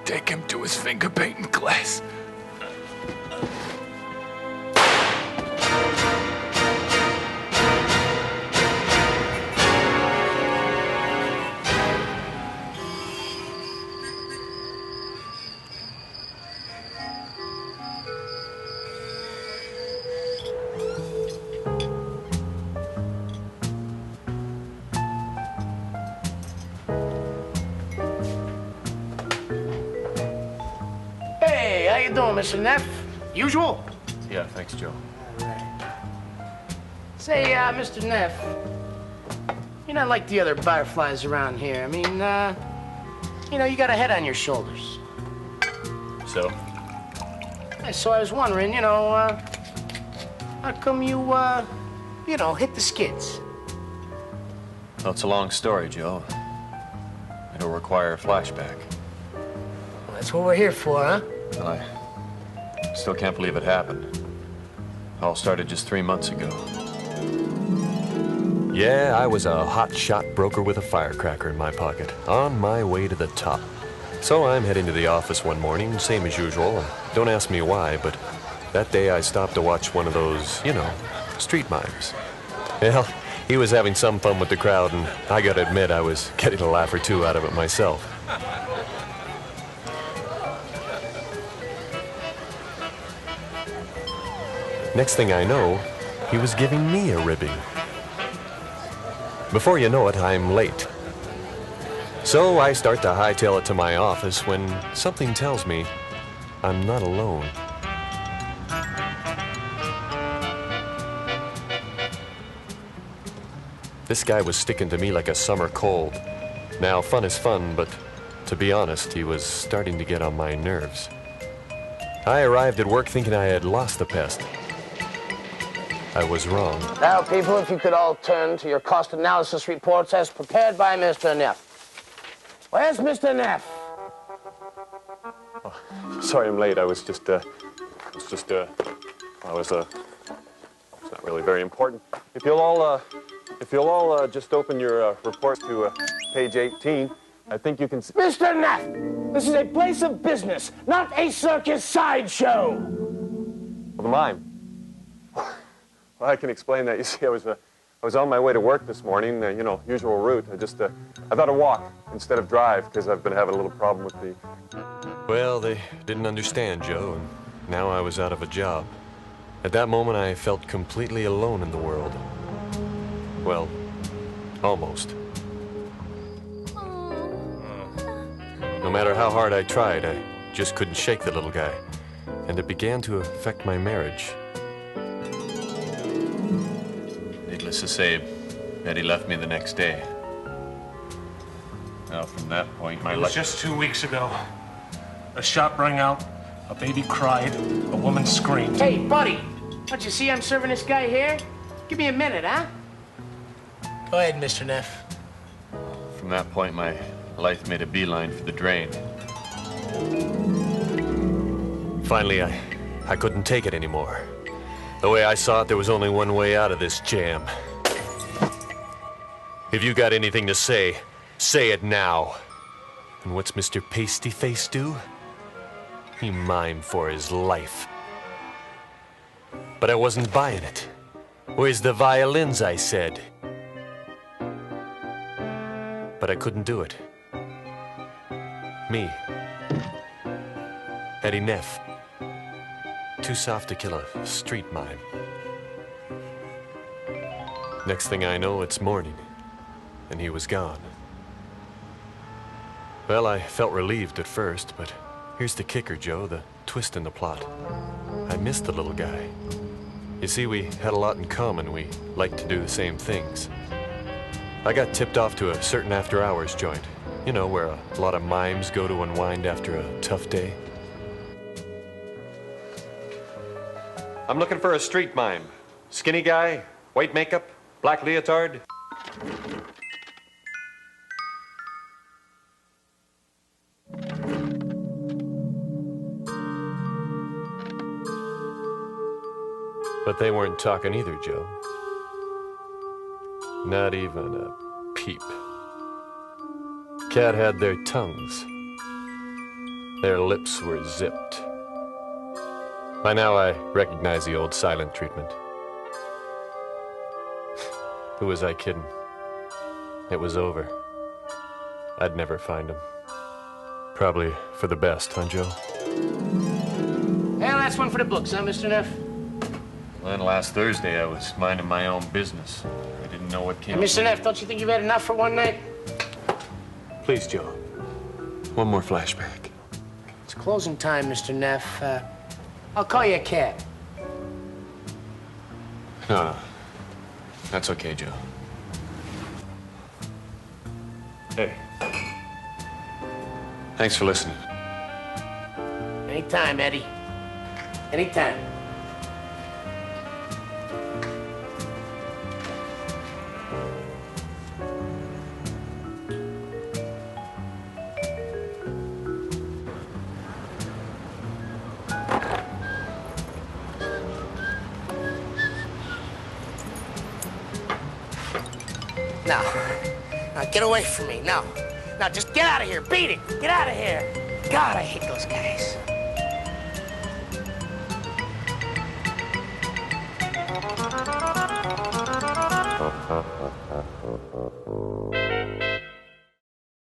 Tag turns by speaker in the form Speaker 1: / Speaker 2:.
Speaker 1: take him to his finger painting class.
Speaker 2: Hey, how you doing, Mr. Neff? Usual?
Speaker 3: Yeah, thanks, Joe.
Speaker 2: All right. Say, Mr. Neff, you're not like the other barflies around here. I mean, you know, you got a head on your shoulders.
Speaker 3: So?
Speaker 2: So I was wondering, you know, how come you, you know, hit the skids?
Speaker 3: Well, it's a long story, Joe. It'll require a flashback.
Speaker 2: Well, that's what we're here for, huh?
Speaker 3: Well, I still can't believe it happened. It all started just 3 months ago.
Speaker 4: Yeah, I was a hotshot broker with a firecracker in my pocket, on my way to the top. So I'm heading to the office one morning, same as usual. Don't ask me why, but that day I stopped to watch one of those, you know, street mimes. Well, he was having some fun with the crowd, and I gotta admit I was getting a laugh or two out of it myself. Next thing I know, he was giving me a ribbing. Before you know it, I'm late. So I start to hightail it to my office when something tells me I'm not alone. This guy was sticking to me like a summer cold. Now, fun is fun, but to be honest, he was starting to get on my nerves. I arrived at work thinking I had lost the pest. I was wrong.
Speaker 2: Now, people, if you could all turn to your cost analysis reports as prepared by Mr. Neff. Where's Mr. Neff?
Speaker 4: Oh, sorry I'm late. It's not really very important. If you'll all just open your report to page 18, I think you can see.
Speaker 2: Mr. Neff, this is a place of business, not a circus sideshow.
Speaker 4: Well, the mime. Well, I can explain that. You see, I was on my way to work this morning, you know, usual route. I thought I'd walk instead of drive because I've been having a little problem with the... Well, they didn't understand, Joe, and now I was out of a job. At that moment, I felt completely alone in the world. Well, almost. No matter how hard I tried, I just couldn't shake the little guy, and it began to affect my marriage.
Speaker 3: Needless to say, Eddie left me the next day. Now, from that point, my life...
Speaker 5: It was just 2 weeks ago. A shot rang out, a baby cried, a woman screamed.
Speaker 2: Hey, buddy, don't you see I'm serving this guy here? Give me a minute, huh? Go ahead, Mr. Neff.
Speaker 3: From that point, my life made a beeline for the drain.
Speaker 4: Finally, I couldn't take it anymore. The way I saw it, there was only one way out of this jam. If you got anything to say it now. And what's Mr. Pasty Face do? He mimed for his life. But I wasn't buying it. Where's the violins, I said. But I couldn't do it. Me. Eddie Neff. Too soft to kill a street mime. Next thing I know, it's morning, and he was gone. Well, I felt relieved at first, but here's the kicker, Joe, the twist in the plot. I missed the little guy. You see, we had a lot in common. We liked to do the same things. I got tipped off to a certain after-hours joint, you know, where a lot of mimes go to unwind after a tough day. I'm looking for a street mime. Skinny guy, white makeup, black leotard. But they weren't talking either, Joe. Not even a peep. Cat had their tongues.
Speaker 6: Their lips were zipped. By now, I recognize the old silent treatment. Who was I kidding? It was over. I'd never find him. Probably for the best, huh, Joe?
Speaker 2: Well, that's one for the books, huh, Mr. Neff?
Speaker 3: Well, then last Thursday, I was minding my own business. I didn't know what came.
Speaker 2: Hey, Mr. Neff, don't you think you've had enough for one night?
Speaker 6: Please, Joe. One more flashback.
Speaker 2: It's closing time, Mr. Neff. I'll call you a cab.
Speaker 3: No. That's okay, Joe. Hey. Thanks for listening.
Speaker 2: Anytime, Eddie. Anytime. Now, get away from me. No, just get out of here. Beat it. Get out of here. God, I hate those guys.